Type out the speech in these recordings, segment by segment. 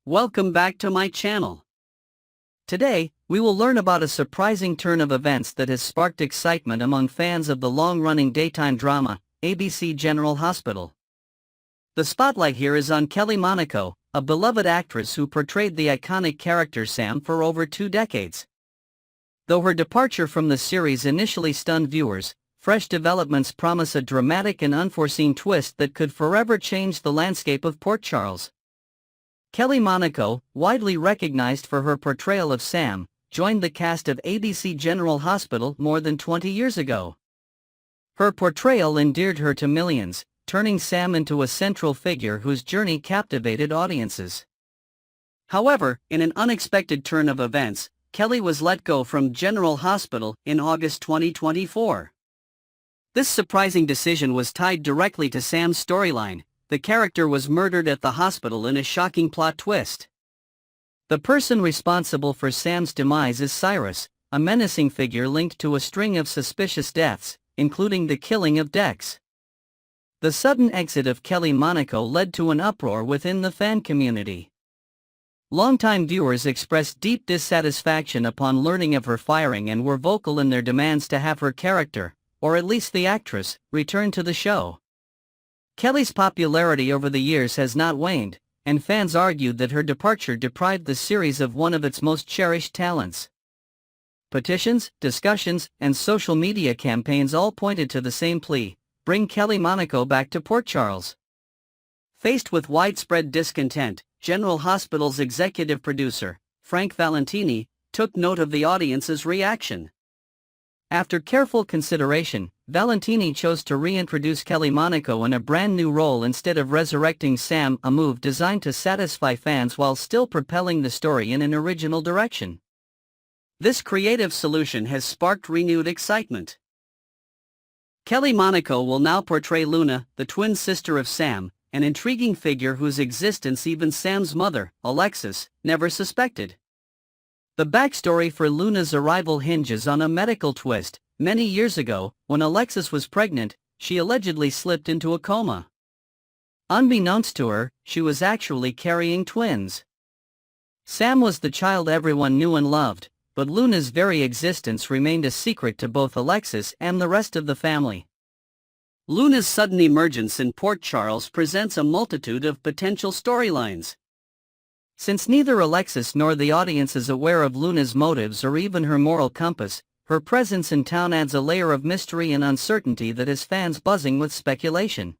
Welcome back to my channel. Today, we will learn about a surprising turn of events that has sparked excitement among fans of the long-running daytime drama, ABC General Hospital. The spotlight here is on Kelly Monaco, a beloved actress who portrayed the iconic character Sam for over 2 decades. Though her departure from the series initially stunned viewers, fresh developments promise a dramatic and unforeseen twist that could forever change the landscape of Port Charles. Kelly Monaco, widely recognized for her portrayal of Sam, joined the cast of ABC General Hospital more than 20 years ago. Her portrayal endeared her to millions, turning Sam into a central figure whose journey captivated audiences. However, in an unexpected turn of events, Kelly was let go from General Hospital in August 2024. This surprising decision was tied directly to Sam's storyline. The character was murdered at the hospital in a shocking plot twist. The person responsible for Sam's demise is Cyrus, a menacing figure linked to a string of suspicious deaths, including the killing of Dex. The sudden exit of Kelly Monaco led to an uproar within the fan community. Longtime viewers expressed deep dissatisfaction upon learning of her firing and were vocal in their demands to have her character, or at least the actress, return to the show. Kelly's popularity over the years has not waned, and fans argued that her departure deprived the series of one of its most cherished talents. Petitions, discussions, and social media campaigns all pointed to the same plea: bring Kelly Monaco back to Port Charles. Faced with widespread discontent, General Hospital's executive producer, Frank Valentini, took note of the audience's reaction. After careful consideration, Valentini chose to reintroduce Kelly Monaco in a brand new role instead of resurrecting Sam, a move designed to satisfy fans while still propelling the story in an original direction. This creative solution has sparked renewed excitement. Kelly Monaco will now portray Luna, the twin sister of Sam, an intriguing figure whose existence even Sam's mother, Alexis, never suspected. The backstory for Luna's arrival hinges on a medical twist. Many years ago, when Alexis was pregnant, she allegedly slipped into a coma. Unbeknownst to her, she was actually carrying twins. Sam was the child everyone knew and loved, but Luna's very existence remained a secret to both Alexis and the rest of the family. Luna's sudden emergence in Port Charles presents a multitude of potential storylines. Since neither Alexis nor the audience is aware of Luna's motives or even her moral compass, her presence in town adds a layer of mystery and uncertainty that has fans buzzing with speculation.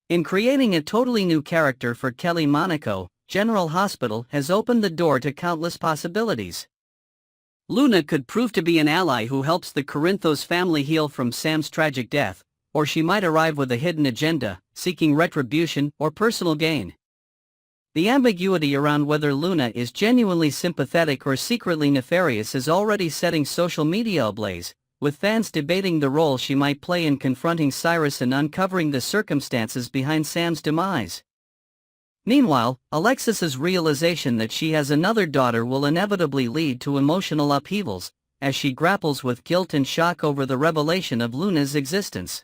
In creating a totally new character for Kelly Monaco, General Hospital has opened the door to countless possibilities. Luna could prove to be an ally who helps the Corinthos family heal from Sam's tragic death, or she might arrive with a hidden agenda, seeking retribution or personal gain. The ambiguity around whether Luna is genuinely sympathetic or secretly nefarious is already setting social media ablaze, with fans debating the role she might play in confronting Cyrus and uncovering the circumstances behind Sam's demise. Meanwhile, Alexis's realization that she has another daughter will inevitably lead to emotional upheavals, as she grapples with guilt and shock over the revelation of Luna's existence.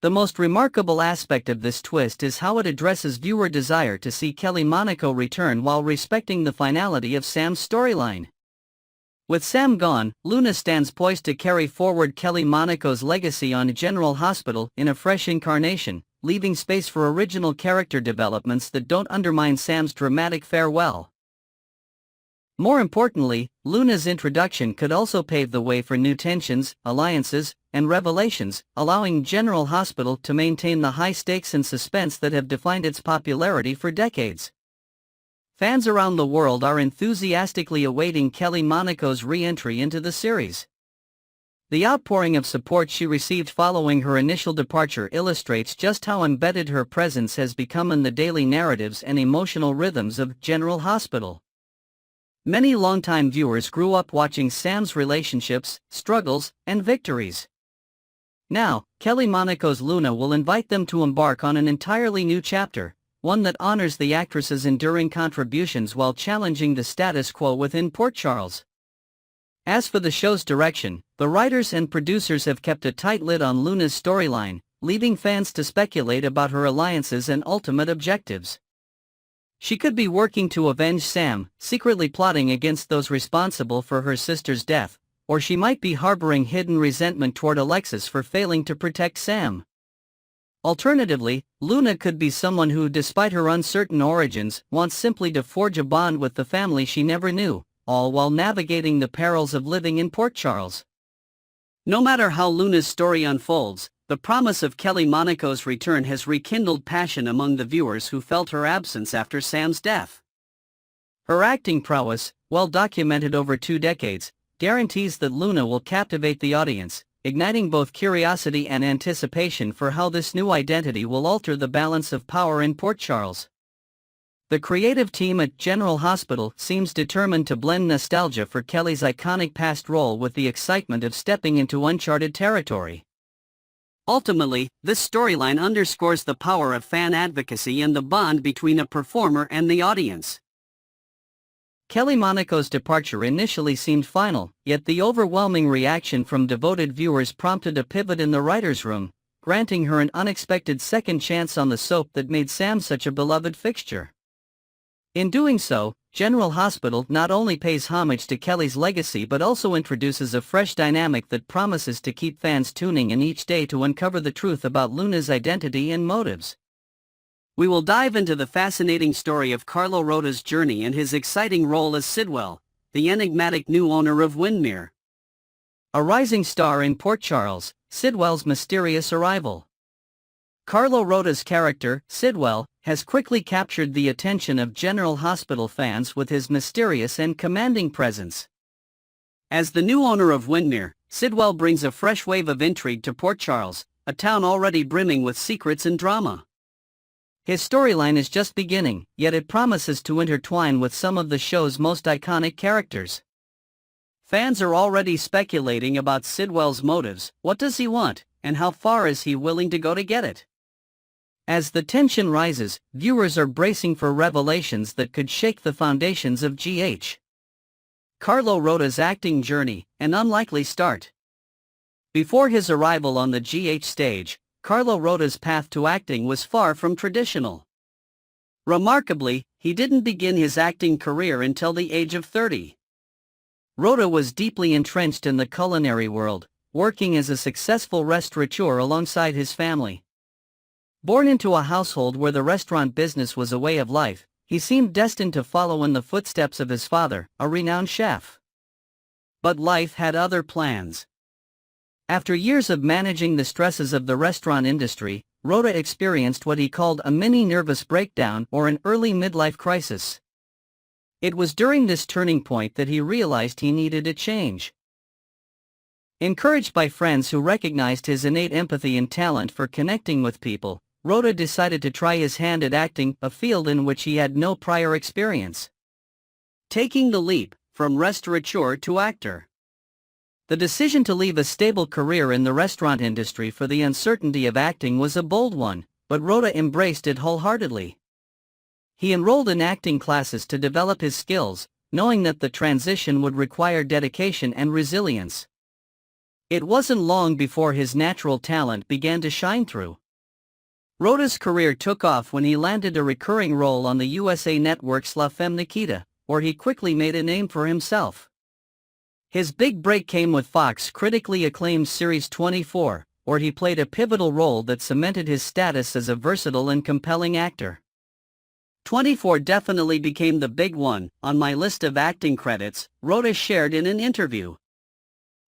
The most remarkable aspect of this twist is how it addresses viewer desire to see Kelly Monaco return while respecting the finality of Sam's storyline. With Sam gone, Luna stands poised to carry forward Kelly Monaco's legacy on General Hospital in a fresh incarnation, leaving space for original character developments that don't undermine Sam's dramatic farewell. More importantly, Luna's introduction could also pave the way for new tensions, alliances, and revelations, allowing General Hospital to maintain the high stakes and suspense that have defined its popularity for decades. Fans around the world are enthusiastically awaiting Kelly Monaco's re-entry into the series. The outpouring of support she received following her initial departure illustrates just how embedded her presence has become in the daily narratives and emotional rhythms of General Hospital. Many longtime viewers grew up watching Sam's relationships, struggles, and victories. Now, Kelly Monaco's Luna will invite them to embark on an entirely new chapter, one that honors the actress's enduring contributions while challenging the status quo within Port Charles. As for the show's direction, the writers and producers have kept a tight lid on Luna's storyline, leaving fans to speculate about her alliances and ultimate objectives. She could be working to avenge Sam, secretly plotting against those responsible for her sister's death, or she might be harboring hidden resentment toward Alexis for failing to protect Sam. Alternatively, Luna could be someone who, despite her uncertain origins, wants simply to forge a bond with the family she never knew, all while navigating the perils of living in Port Charles. No matter how Luna's story unfolds, the promise of Kelly Monaco's return has rekindled passion among the viewers who felt her absence after Sam's death. Her acting prowess, well documented over 2 decades, guarantees that Luna will captivate the audience, igniting both curiosity and anticipation for how this new identity will alter the balance of power in Port Charles. The creative team at General Hospital seems determined to blend nostalgia for Kelly's iconic past role with the excitement of stepping into uncharted territory. Ultimately, this storyline underscores the power of fan advocacy and the bond between a performer and the audience. Kelly Monaco's departure initially seemed final, yet the overwhelming reaction from devoted viewers prompted a pivot in the writer's room, granting her an unexpected second chance on the soap that made Sam such a beloved fixture. In doing so, General Hospital not only pays homage to Kelly's legacy but also introduces a fresh dynamic that promises to keep fans tuning in each day to uncover the truth about Luna's identity and motives. We will dive into the fascinating story of Carlo Rota's journey and his exciting role as Sidwell, the enigmatic new owner of Windmere. A rising star in Port Charles, Sidwell's mysterious arrival. Carlo Rota's character, Sidwell, has quickly captured the attention of General Hospital fans with his mysterious and commanding presence. As the new owner of Windmere, Sidwell brings a fresh wave of intrigue to Port Charles, a town already brimming with secrets and drama. His storyline is just beginning, yet it promises to intertwine with some of the show's most iconic characters. Fans are already speculating about Sidwell's motives. What does he want, and how far is he willing to go to get it? As the tension rises, viewers are bracing for revelations that could shake the foundations of GH. Carlo Rota's acting journey, an unlikely start. Before his arrival on the GH stage, Carlo Rota's path to acting was far from traditional. Remarkably, he didn't begin his acting career until the age of 30. Rota was deeply entrenched in the culinary world, working as a successful restaurateur alongside his family. Born into a household where the restaurant business was a way of life, he seemed destined to follow in the footsteps of his father, a renowned chef. But life had other plans. After years of managing the stresses of the restaurant industry, Rota experienced what he called a mini nervous breakdown or an early midlife crisis. It was during this turning point that he realized he needed a change. Encouraged by friends who recognized his innate empathy and talent for connecting with people, Rota decided to try his hand at acting, a field in which he had no prior experience. Taking the leap from restaurateur to actor. The decision to leave a stable career in the restaurant industry for the uncertainty of acting was a bold one, but Rota embraced it wholeheartedly. He enrolled in acting classes to develop his skills, knowing that the transition would require dedication and resilience. It wasn't long before his natural talent began to shine through. Rota's career took off when he landed a recurring role on the USA Network's La Femme Nikita, where he quickly made a name for himself. His big break came with Fox critically acclaimed Series 24, where he played a pivotal role that cemented his status as a versatile and compelling actor. 24 definitely became the big one on my list of acting credits, Rota shared in an interview.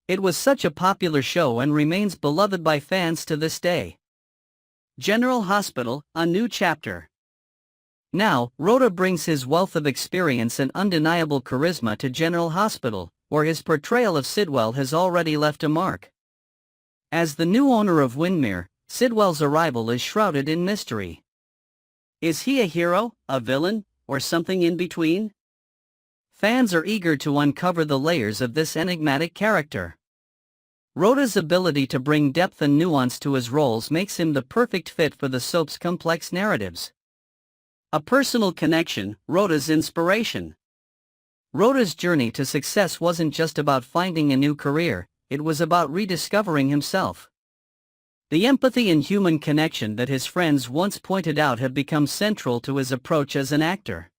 It was such a popular show and remains beloved by fans to this day. General Hospital, a new chapter. Now, Rota brings his wealth of experience and undeniable charisma to General Hospital, where his portrayal of Sidwell has already left a mark. As the new owner of Windmere, Sidwell's arrival is shrouded in mystery. Is he a hero, a villain, or something in between? Fans are eager to uncover the layers of this enigmatic character. Rota's ability to bring depth and nuance to his roles makes him the perfect fit for the soap's complex narratives. A personal connection, Rota's inspiration. Rota's journey to success wasn't just about finding a new career, it was about rediscovering himself. The empathy and human connection that his friends once pointed out have become central to his approach as an actor.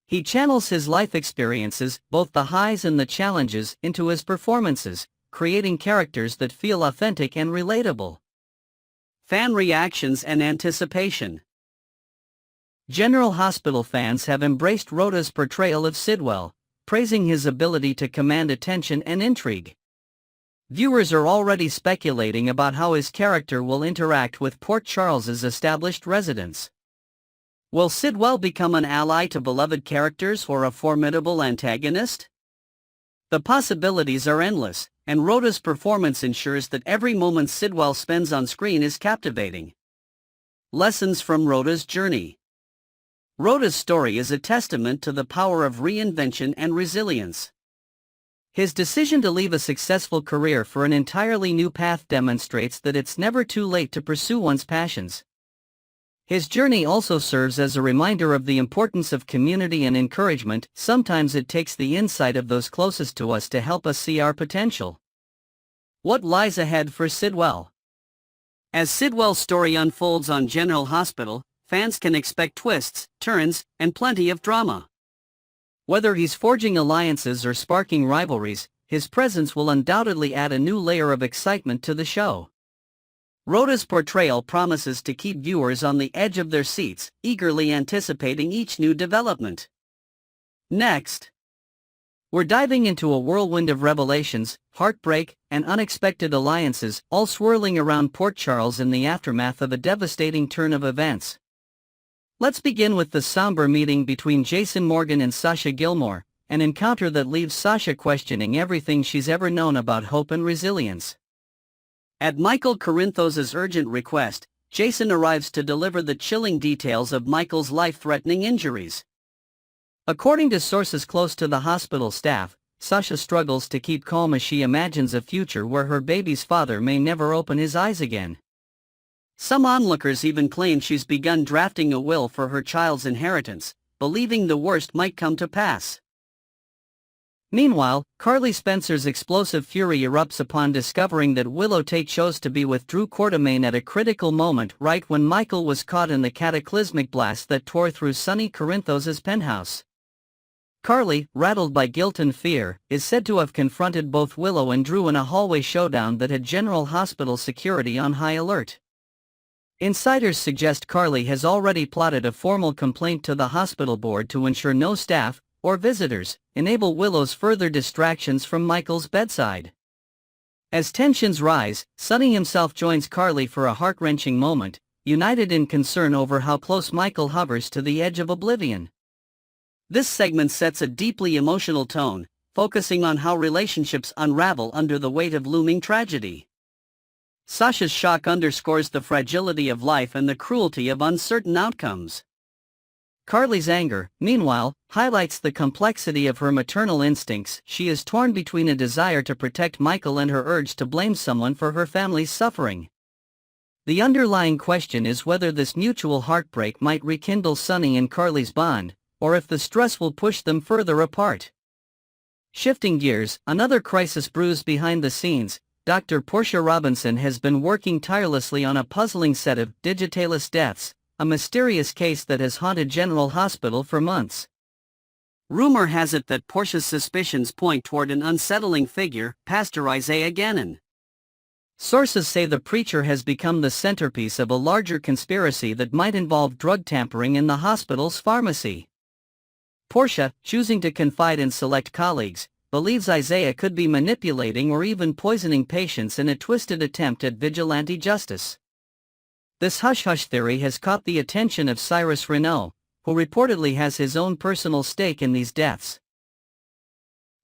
He channels his life experiences, both the highs and the challenges, into his performances, creating characters that feel authentic and relatable. Fan reactions and anticipation. General Hospital fans have embraced Rota's portrayal of Sidwell, praising his ability to command attention and intrigue. Viewers are already speculating about how his character will interact with Port Charles's established residents. Will Sidwell become an ally to beloved characters or a formidable antagonist? The possibilities are endless, and Rota's performance ensures that every moment Sidwell spends on screen is captivating. Lessons from Rota's journey. Rota's story is a testament to the power of reinvention and resilience. His decision to leave a successful career for an entirely new path demonstrates that it's never too late to pursue one's passions. His journey also serves as a reminder of the importance of community and encouragement. Sometimes it takes the insight of those closest to us to help us see our potential. What lies ahead for Sidwell? As Sidwell's story unfolds on General Hospital, fans can expect twists, turns, and plenty of drama. Whether he's forging alliances or sparking rivalries, his presence will undoubtedly add a new layer of excitement to the show. Rota's portrayal promises to keep viewers on the edge of their seats, eagerly anticipating each new development. Next, we're diving into a whirlwind of revelations, heartbreak, and unexpected alliances, all swirling around Port Charles in the aftermath of a devastating turn of events. Let's begin with the somber meeting between Jason Morgan and Sasha Gilmore, an encounter that leaves Sasha questioning everything she's ever known about hope and resilience. At Michael Corinthos' urgent request, Jason arrives to deliver the chilling details of Michael's life-threatening injuries. According to sources close to the hospital staff, Sasha struggles to keep calm as she imagines a future where her baby's father may never open his eyes again. Some onlookers even claim she's begun drafting a will for her child's inheritance, believing the worst might come to pass. Meanwhile, Carly Spencer's explosive fury erupts upon discovering that Willow Tate chose to be with Drew Quartermain at a critical moment right when Michael was caught in the cataclysmic blast that tore through Sonny Corinthos' penthouse. Carly, rattled by guilt and fear, is said to have confronted both Willow and Drew in a hallway showdown that had General Hospital security on high alert. Insiders suggest Carly has already plotted a formal complaint to the hospital board to ensure no staff, or visitors, enable Willow's further distractions from Michael's bedside. As tensions rise, Sonny himself joins Carly for a heart-wrenching moment, united in concern over how close Michael hovers to the edge of oblivion. This segment sets a deeply emotional tone, focusing on how relationships unravel under the weight of looming tragedy. Sasha's shock underscores the fragility of life and the cruelty of uncertain outcomes. Carly's anger, meanwhile, highlights the complexity of her maternal instincts. She is torn between a desire to protect Michael and her urge to blame someone for her family's suffering. The underlying question is whether this mutual heartbreak might rekindle Sonny and Carly's bond, or if the stress will push them further apart. Shifting gears, another crisis brews behind the scenes. Dr. Portia Robinson has been working tirelessly on a puzzling set of digitalis deaths, a mysterious case that has haunted General Hospital for months. Rumor has it that Portia's suspicions point toward an unsettling figure, Pastor Isaiah Gannon. Sources say the preacher has become the centerpiece of a larger conspiracy that might involve drug tampering in the hospital's pharmacy. Portia, choosing to confide in select colleagues, believes Isaiah could be manipulating or even poisoning patients in a twisted attempt at vigilante justice. This hush-hush theory has caught the attention of Cyrus Renaud, who reportedly has his own personal stake in these deaths.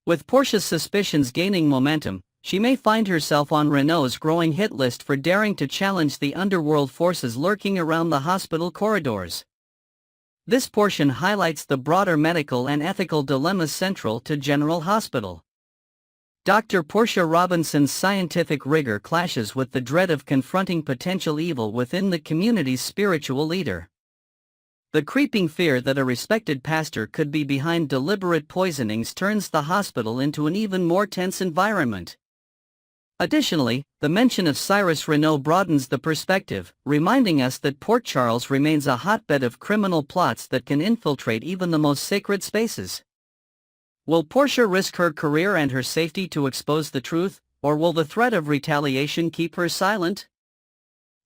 With Portia's suspicions gaining momentum, she may find herself on Renaud's growing hit list for daring to challenge the underworld forces lurking around the hospital corridors. This portion highlights the broader medical and ethical dilemmas central to General Hospital. Dr. Portia Robinson's scientific rigor clashes with the dread of confronting potential evil within the community's spiritual leader. The creeping fear that a respected pastor could be behind deliberate poisonings turns the hospital into an even more tense environment. Additionally, the mention of Cyrus Renaud broadens the perspective, reminding us that Port Charles remains a hotbed of criminal plots that can infiltrate even the most sacred spaces. Will Portia risk her career and her safety to expose the truth, or will the threat of retaliation keep her silent?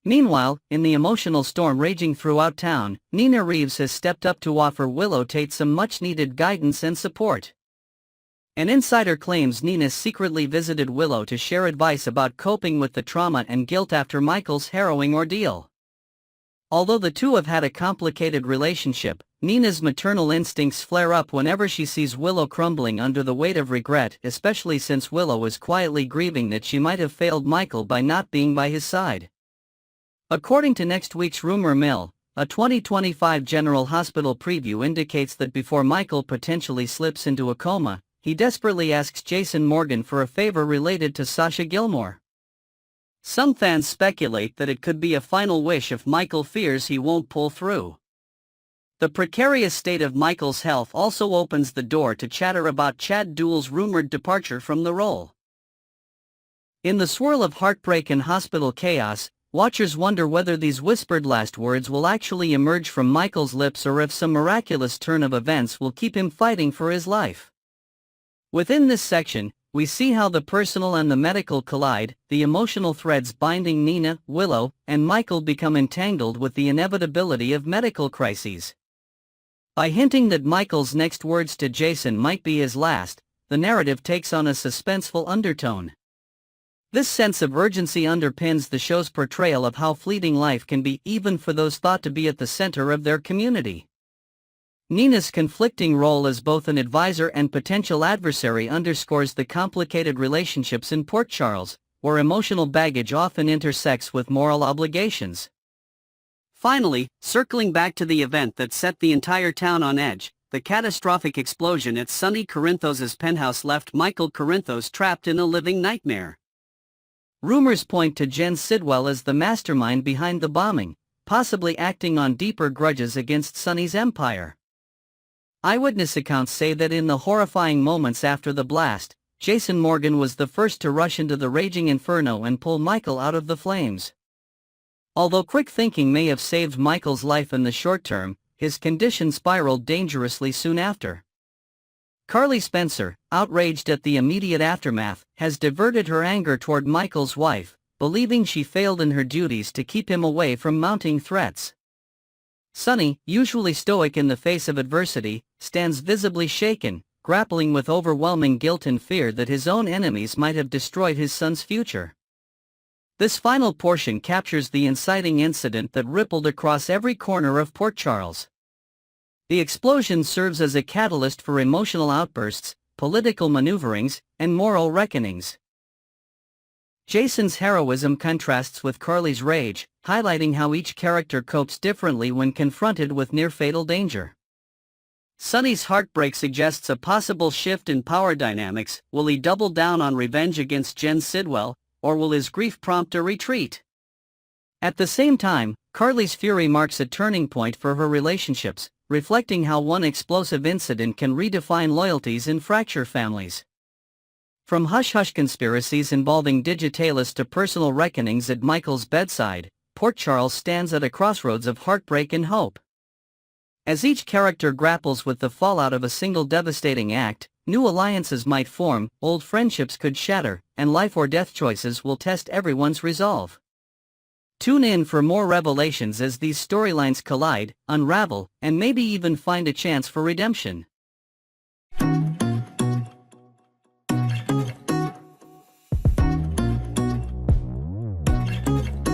Meanwhile, in the emotional storm raging throughout town, Nina Reeves has stepped up to offer Willow Tate some much-needed guidance and support. An insider claims Nina secretly visited Willow to share advice about coping with the trauma and guilt after Michael's harrowing ordeal. Although the two have had a complicated relationship, Nina's maternal instincts flare up whenever she sees Willow crumbling under the weight of regret, especially since Willow is quietly grieving that she might have failed Michael by not being by his side. According to next week's rumor mill, a 2025 General Hospital preview indicates that before Michael potentially slips into a coma, he desperately asks Jason Morgan for a favor related to Sasha Gilmore. Some fans speculate that it could be a final wish if Michael fears he won't pull through. The precarious state of Michael's health also opens the door to chatter about Chad Duell's rumored departure from the role. In the swirl of heartbreak and hospital chaos, watchers wonder whether these whispered last words will actually emerge from Michael's lips or if some miraculous turn of events will keep him fighting for his life. Within this section, we see how the personal and the medical collide, the emotional threads binding Nina, Willow, and Michael become entangled with the inevitability of medical crises. By hinting that Michael's next words to Jason might be his last, the narrative takes on a suspenseful undertone. This sense of urgency underpins the show's portrayal of how fleeting life can be even for those thought to be at the center of their community. Nina's conflicting role as both an advisor and potential adversary underscores the complicated relationships in Port Charles, where emotional baggage often intersects with moral obligations. Finally, circling back to the event that set the entire town on edge, the catastrophic explosion at Sonny Corinthos' penthouse left Michael Corinthos trapped in a living nightmare. Rumors point to Jen Sidwell as the mastermind behind the bombing, possibly acting on deeper grudges against Sonny's empire. Eyewitness accounts say that in the horrifying moments after the blast, Jason Morgan was the first to rush into the raging inferno and pull Michael out of the flames. Although quick thinking may have saved Michael's life in the short term, his condition spiraled dangerously soon after. Carly Spencer, outraged at the immediate aftermath, has diverted her anger toward Michael's wife, believing she failed in her duties to keep him away from mounting threats. Sonny, usually stoic in the face of adversity, stands visibly shaken, grappling with overwhelming guilt and fear that his own enemies might have destroyed his son's future. This final portion captures the inciting incident that rippled across every corner of Port Charles. The explosion serves as a catalyst for emotional outbursts, political maneuverings, and moral reckonings. Jason's heroism contrasts with Carly's rage, highlighting how each character copes differently when confronted with near-fatal danger. Sonny's heartbreak suggests a possible shift in power dynamics. Will he double down on revenge against Jen Sidwell, or will his grief prompt a retreat? At the same time, Carly's fury marks a turning point for her relationships, reflecting how one explosive incident can redefine loyalties and fracture families. From hush-hush conspiracies involving Digitalis to personal reckonings at Michael's bedside, Port Charles stands at a crossroads of heartbreak and hope. As each character grapples with the fallout of a single devastating act, new alliances might form, old friendships could shatter, and life or death choices will test everyone's resolve. Tune in for more revelations as these storylines collide, unravel, and maybe even find a chance for redemption.